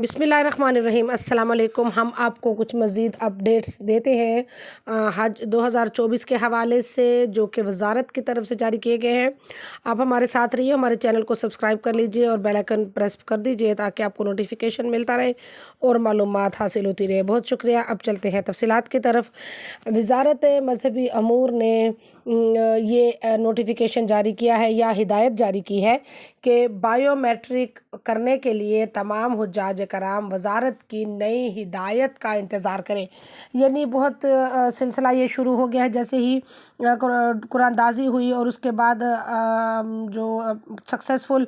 बिस्मिल्लाहिर्रहमानिर्रहीम। अस्सलाम वालेकुम। हम आपको कुछ मज़ीद अपडेट्स देते हैं हज 2024 के हवाले से, जो कि वज़ारत की तरफ से जारी किए गए हैं। आप हमारे साथ रहिए, हमारे चैनल को सब्सक्राइब कर लीजिए और बेल आइकन प्रेस कर दीजिए ताकि आपको नोटिफिकेशन मिलता रहे और मालूमात हासिल होती रहे। बहुत शुक्रिया। अब चलते हैं तफसीलात की तरफ। वज़ारत मज़हबी अमूर ने ये नोटिफिकेशन जारी किया है या हिदायत जारी की है कि बायोमेट्रिक करने के लिए तमाम हुज्जाज कराम वज़ारत की नई हिदायत का इंतज़ार करें। यानी बहुत सिलसिला ये शुरू हो गया है। जैसे ही कुरानदाज़ी हुई और उसके बाद जो सक्सेसफुल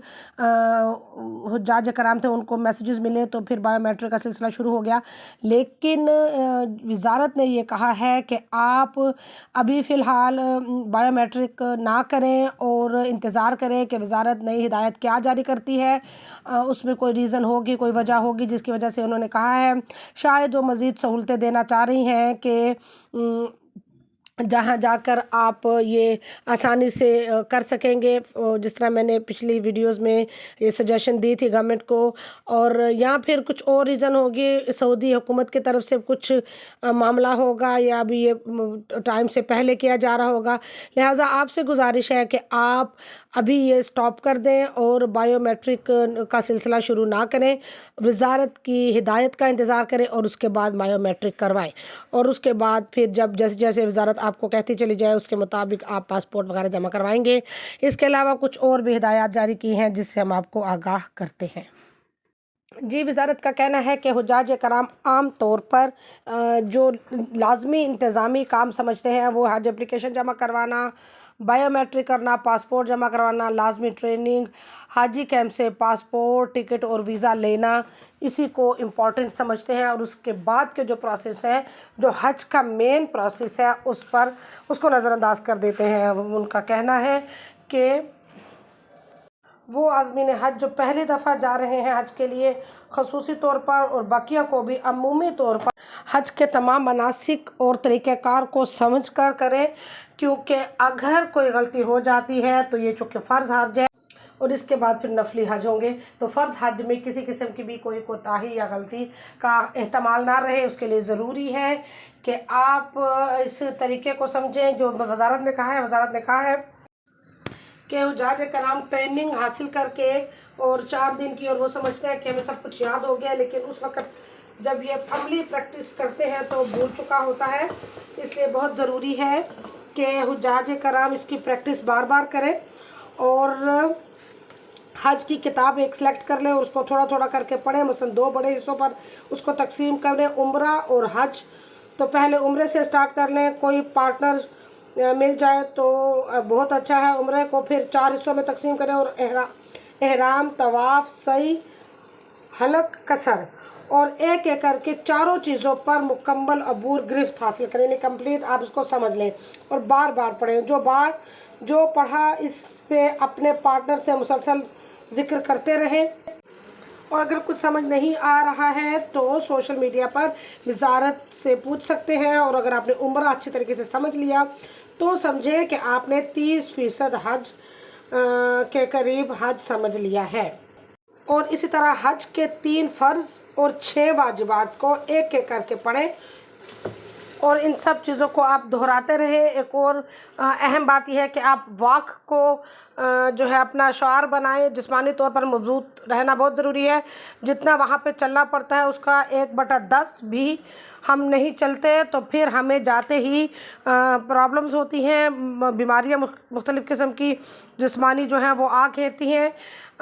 हुज्जाज कराम थे उनको मैसेजेस मिले, तो फिर बायोमेट्रिक का सिलसिला शुरू हो गया। लेकिन वज़ारत ने ये कहा है कि आप अभी फ़िलहाल बायोमेट्रिक ना करें और इंतज़ार करें कि वज़ारत नई हिदायत क्या जारी करती है। उसमें कोई रीज़न होगी, कोई वजह होगी जिसकी वजह से उन्होंने कहा है। शायद वो मज़ीद सहूलतें देना चाह रही हैं कि जहाँ जाकर आप ये आसानी से कर सकेंगे। जिस तरह मैंने पिछली वीडियोस में ये सजेशन दी थी गवर्नमेंट को, और या फिर कुछ और रीज़न होगी, सऊदी हुकूमत की तरफ से कुछ मामला होगा, या अभी ये टाइम से पहले किया जा रहा होगा। लिहाजा आपसे गुजारिश है कि आप अभी ये स्टॉप कर दें और बायोमेट्रिक का सिलसिला शुरू ना करें। वज़ारत की हिदायत का इंतज़ार करें और उसके बाद बायोमेट्रिक करवाएं, और उसके बाद फिर जब जैसे जैसे वज़ारत आपको कहती चली जाए उसके मुताबिक आप पासपोर्ट वगैरह जमा करवाएंगे। इसके अलावा कुछ और भी हिदायत जारी की हैं जिससे हम आपको आगाह करते हैं। जी, वज़ारत का कहना है कि हुज्जाज कराम आम तौर पर जो लाज़मी इंतज़ामी काम समझते हैं वो हज एप्लीकेशन जमा करवाना, बायोमेट्रिक करना, पासपोर्ट जमा करवाना, लाज़मी ट्रेनिंग, हाजी कैंप से पासपोर्ट, टिकट और वीज़ा लेना, इसी को इम्पॉर्टेंट समझते हैं। और उसके बाद के जो प्रोसेस है, जो हज का मेन प्रोसेस है, उस पर उसको नज़रअंदाज कर देते हैं। उनका कहना है कि वो आज़मीन हज जो पहली दफ़ा जा रहे हैं हज के लिए ख़ुसूसी तौर पर, और बाकिया को भी अमूमी तौर पर हज के तमाम मनासिक और तरीक़ेकार को समझ कर करें, क्योंकि अगर कोई गलती हो जाती है तो ये चूँकि फ़र्ज़ हज है और इसके बाद फिर नफली हज होंगे, तो फ़र्ज़ हज में किसी किस्म की भी कोई कोताही या गलती का एहतमाल ना रहे। उसके लिए ज़रूरी है कि आप इस तरीक़े को समझें जो वज़ारत ने कहा है। वज़ारत ने कहा है कि हुज्जाज कराम ट्रेनिंग हासिल करके और 4 दिन की, और वो समझते हैं कि हमें सब कुछ याद हो गया, लेकिन उस वक़्त जब ये अमली प्रैक्टिस करते हैं तो भूल चुका होता है। इसलिए बहुत ज़रूरी है कि हुज्जाज कराम इसकी प्रैक्टिस बार बार करें और हज की किताब एक सेलेक्ट कर लें और उसको थोड़ा थोड़ा करके पढ़ें। मसलन 2 बड़े हिस्सों पर उसको तकसीम करें, उम्रा और हज। तो पहले उम्रे से स्टार्ट कर लें, कोई पार्टनर मिल जाए तो बहुत अच्छा है। उम्रे को फिर 4 हिस्सों में तकसीम करें और एहराम, तवाफ़, सई, हलक, कसर, और एक एक करके चारों चीज़ों पर मुकम्मल अबूर गिरफ्त हासिल करें। यानी कंप्लीट आप इसको समझ लें और बार बार पढ़ें। जो पढ़ा इस पे अपने पार्टनर से मुसलसल ज़िक्र करते रहें। और अगर कुछ समझ नहीं आ रहा है तो सोशल मीडिया पर वज़ारत से पूछ सकते हैं। और अगर आपने उम्रा अच्छी तरीके से समझ लिया तो समझें कि आपने 30% हज के करीब हज समझ लिया है। और इसी तरह हज के 3 फ़र्ज़ और 6 वाजिबात को एक एक करके पढ़ें और इन सब चीज़ों को आप दोहराते रहे। एक और अहम बात यह है कि आप वॉक को जो है अपना शौआर बनाएं। जिस्मानी तौर पर मजबूत रहना बहुत ज़रूरी है। जितना वहाँ पे चलना पड़ता है उसका 1/10 भी हम नहीं चलते तो फिर हमें जाते ही प्रॉब्लम्स होती हैं, बीमारियाँ मुख्तलिफ़ किस्म की जिस्मानी जो हैं वो आ घेरती हैं।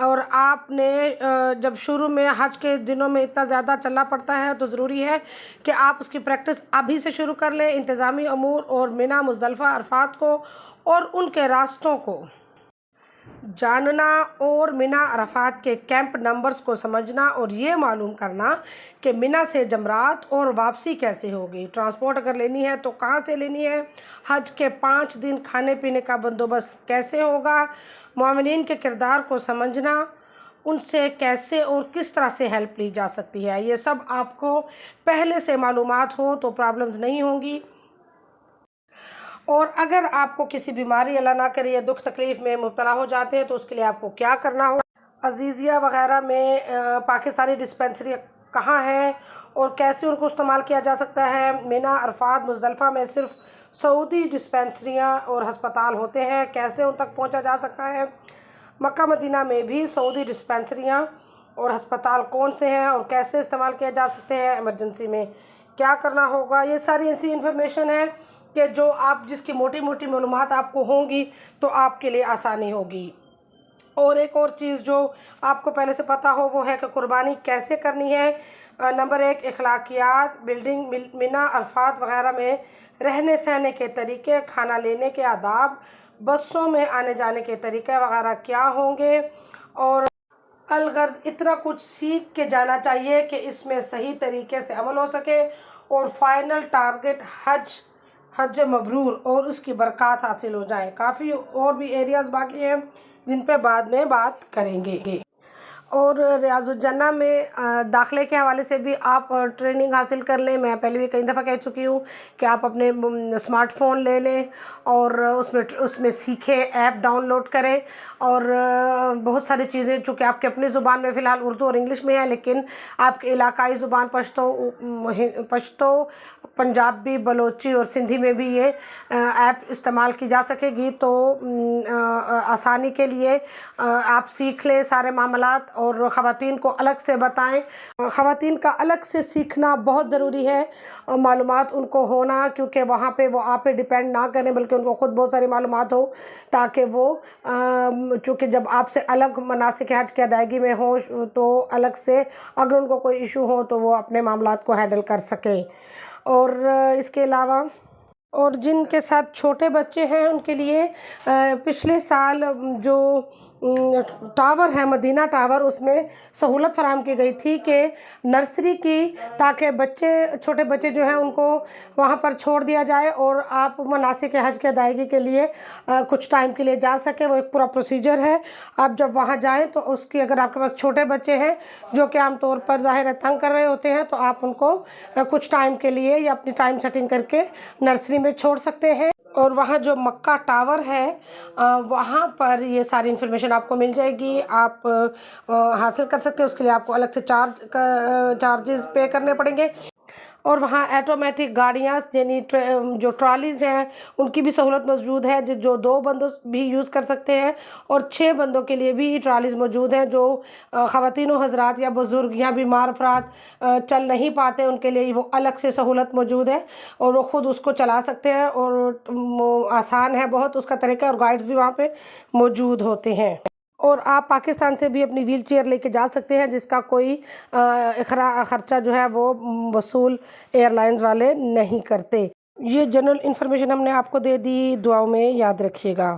और आपने जब शुरू में हज के दिनों में इतना ज़्यादा चलना पड़ता है तो ज़रूरी है कि आप उसकी प्रैक्टिस अभी से शुरू कर लें। इंतज़ामी अमूर और मिना, मुज़दलिफ़ा, अरफ़ात को और उनके रास्तों को जानना और मिना अरफ़ात के कैंप नंबर्स को समझना और ये मालूम करना कि मिना से जमरात और वापसी कैसे होगी। ट्रांसपोर्ट अगर लेनी है तो कहाँ से लेनी है। हज के 5 दिन खाने पीने का बंदोबस्त कैसे होगा। मुआविनीन के किरदार को समझना, उनसे कैसे और किस तरह से हेल्प ली जा सकती है। ये सब आपको पहले से मालूमात हो तो प्रॉब्लम्स नहीं होंगी। और अगर आपको किसी बीमारी अल्लाह ना करे या दुख तकलीफ़ में मुब्तला हो जाते हैं तो उसके लिए आपको क्या करना हो। अजीज़िया वग़ैरह में पाकिस्तानी डिस्पेंसरी کہاں ہیں اور کیسے ان کو استعمال کیا جا سکتا ہے۔ مینا، عرفات، مزدلفہ میں صرف سعودی ڈسپنسریاں اور ہسپتال ہوتے ہیں، کیسے ان تک پہنچا جا سکتا ہے۔ مکہ مدینہ میں بھی سعودی ڈسپنسریاں اور ہسپتال کون سے ہیں اور کیسے استعمال کیا جا سکتے ہیں، ایمرجنسی میں کیا کرنا ہوگا۔ یہ ساری ایسی انفارمیشن ہے کہ جو جس کی موٹی موٹی معلومات آپ کو ہوں گی تو آپ کے لیے آسانی ہوگی۔ اور ایک اور چیز جو آپ کو پہلے سے پتہ ہو وہ ہے کہ قربانی کیسے کرنی ہے۔ نمبر 1، اخلاقیات، بلڈنگ، مینا، عرفات وغیرہ میں رہنے سہنے کے طریقے، کھانا لینے کے آداب، بسوں میں آنے جانے کے طریقے وغیرہ کیا ہوں گے۔ اور الغرض اتنا کچھ سیکھ کے جانا چاہیے کہ اس میں صحیح طریقے سے عمل ہو سکے اور فائنل ٹارگٹ حج مبرور اور اس کی برکات حاصل ہو جائیں۔ کافی اور بھی ایریاز باقی ہیں جن پہ بعد میں بات کریں گے۔ اور ریاض الجنہ میں داخلے کے حوالے سے بھی آپ ٹریننگ حاصل کر لیں۔ میں پہلے بھی کئی دفعہ کہہ چکی ہوں کہ آپ اپنے اسمارٹ فون لے لیں اور اس میں سیکھیں، ایپ ڈاؤن لوڈ کریں اور بہت ساری چیزیں چونکہ آپ کے اپنی زبان میں فی الحال اردو اور انگلش میں ہے، لیکن آپ کے علاقائی زبان پشتو، پنجابی، بلوچی اور سندھی میں بھی یہ ایپ استعمال کی جا سکے گی، تو آسانی کے لیے آپ سیکھ لیں سارے معاملات اور خواتین کو الگ سے بتائیں۔ خواتین کا الگ سے سیکھنا بہت ضروری ہے، معلومات ان کو ہونا، کیونکہ وہاں پہ وہ آپ پہ ڈیپینڈ نہ کریں بلکہ ان کو خود بہت ساری معلومات ہو، تاکہ وہ چونکہ جب آپ سے الگ مناسک حج کی ادائیگی میں ہوں تو الگ سے اگر ان کو کوئی ایشو ہو تو وہ اپنے معاملات کو ہینڈل کر سکیں۔ اور اس کے علاوہ اور جن کے ساتھ چھوٹے بچے ہیں ان کے لیے پچھلے سال جو ٹاور ہے مدینہ ٹاور، اس میں سہولت فراہم کی گئی تھی کہ نرسری کی، تاکہ چھوٹے بچے جو ہیں ان کو وہاں پر چھوڑ دیا جائے اور آپ مناسک حج کی ادائیگی کے لیے کچھ ٹائم کے لیے جا سکیں۔ وہ ایک پورا پروسیجر ہے، آپ جب وہاں جائیں تو اس کی اگر آپ کے پاس چھوٹے بچے ہیں جو کہ عام طور پر ظاہر ہے تنگ کر رہے ہوتے ہیں تو آپ ان کو کچھ ٹائم کے لیے یا اپنی ٹائم سیٹنگ کر کے نرسری میں چھوڑ سکتے ہیں۔ اور وہاں جو مکہ ٹاور ہے وہاں پر یہ ساری انفارمیشن آپ کو مل جائے گی، آپ حاصل کر سکتے ہیں۔ اس کے لیے آپ کو الگ سے چارجز پے کرنے پڑیں گے۔ اور وہاں آٹومیٹک گاڑیاں یعنی جو ٹرالیز ہیں ان کی بھی سہولت موجود ہے، جو 2 بندوں بھی یوز کر سکتے ہیں اور 6 بندوں کے لیے بھی ٹرالیز موجود ہیں، جو خواتین و حضرات یا بزرگ یا بیمار افراد چل نہیں پاتے ان کے لیے وہ الگ سے سہولت موجود ہے اور وہ خود اس کو چلا سکتے ہیں اور آسان ہے بہت اس کا طریقہ، اور گائیڈز بھی وہاں پہ موجود ہوتے ہیں۔ اور آپ پاکستان سے بھی اپنی ویل چیئر لے کے جا سکتے ہیں جس کا کوئی خرچہ جو ہے وہ وصول ایئر لائنز والے نہیں کرتے۔ یہ جنرل انفارمیشن ہم نے آپ کو دے دی، دعاؤں میں یاد رکھیے گا۔